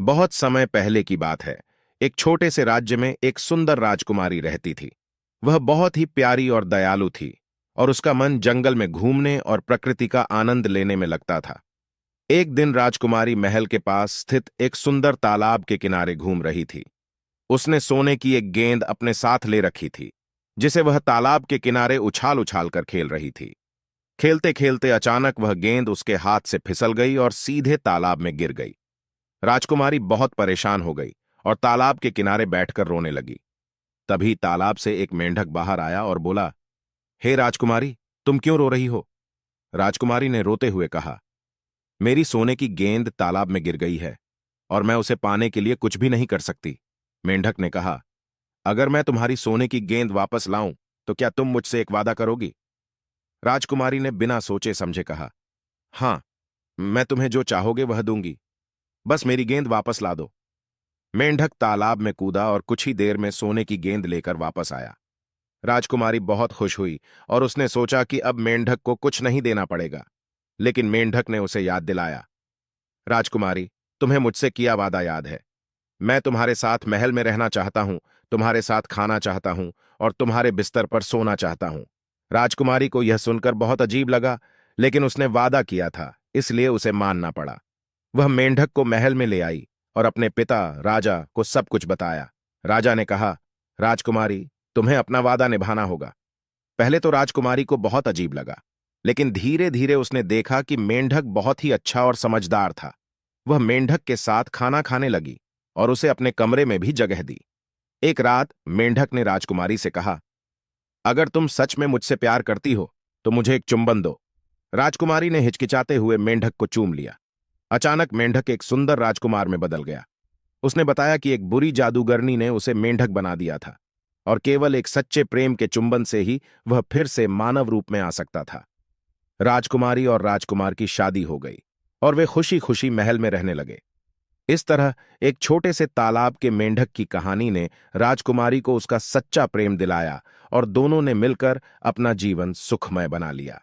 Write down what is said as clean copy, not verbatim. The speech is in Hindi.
बहुत समय पहले की बात है। एक छोटे से राज्य में एक सुंदर राजकुमारी रहती थी। वह बहुत ही प्यारी और दयालु थी और उसका मन जंगल में घूमने और प्रकृति का आनंद लेने में लगता था। एक दिन राजकुमारी महल के पास स्थित एक सुंदर तालाब के किनारे घूम रही थी। उसने सोने की एक गेंद अपने साथ ले रखी थी, जिसे वह तालाब के किनारे उछाल उछाल कर खेल रही थी। खेलते खेलते अचानक वह गेंद उसके हाथ से फिसल गई और सीधे तालाब में गिर गई। राजकुमारी बहुत परेशान हो गई और तालाब के किनारे बैठकर रोने लगी। तभी तालाब से एक मेंढक बाहर आया और बोला, हे राजकुमारी, तुम क्यों रो रही हो? राजकुमारी ने रोते हुए कहा, मेरी सोने की गेंद तालाब में गिर गई है और मैं उसे पाने के लिए कुछ भी नहीं कर सकती। मेंढक ने कहा, अगर मैं तुम्हारी सोने की गेंद वापस लाऊं तो क्या तुम मुझसे एक वादा करोगी? राजकुमारी ने बिना सोचे समझे कहा, हां, मैं तुम्हें जो चाहोगे वह दूंगी, बस मेरी गेंद वापस ला दो। मेंढक तालाब में कूदा और कुछ ही देर में सोने की गेंद लेकर वापस आया। राजकुमारी बहुत खुश हुई और उसने सोचा कि अब मेंढक को कुछ नहीं देना पड़ेगा। लेकिन मेंढक ने उसे याद दिलाया, राजकुमारी, तुम्हें मुझसे किया वादा याद है। मैं तुम्हारे साथ महल में रहना चाहता हूं, तुम्हारे साथ खाना चाहता हूं और तुम्हारे बिस्तर पर सोना चाहता हूं। राजकुमारी को यह सुनकर बहुत अजीब लगा, लेकिन उसने वादा किया था, इसलिए उसे मानना पड़ा। वह मेंढक को महल में ले आई और अपने पिता राजा को सब कुछ बताया। राजा ने कहा, राजकुमारी, तुम्हें अपना वादा निभाना होगा। पहले तो राजकुमारी को बहुत अजीब लगा, लेकिन धीरे धीरे उसने देखा कि मेंढक बहुत ही अच्छा और समझदार था। वह मेंढक के साथ खाना खाने लगी और उसे अपने कमरे में भी जगह दी। एक रात मेंढक ने राजकुमारी से कहा, अगर तुम सच में मुझसे प्यार करती हो तो मुझे एक चुंबन दो। राजकुमारी ने हिचकिचाते हुए मेंढक को चूम लिया। अचानक मेंढक एक सुंदर राजकुमार में बदल गया। उसने बताया कि एक बुरी जादूगरनी ने उसे मेंढक बना दिया था और केवल एक सच्चे प्रेम के चुंबन से ही वह फिर से मानव रूप में आ सकता था। राजकुमारी और राजकुमार की शादी हो गई और वे खुशी खुशी महल में रहने लगे। इस तरह एक छोटे से तालाब के मेंढक की कहानी ने राजकुमारी को उसका सच्चा प्रेम दिलाया और दोनों ने मिलकर अपना जीवन सुखमय बना लिया।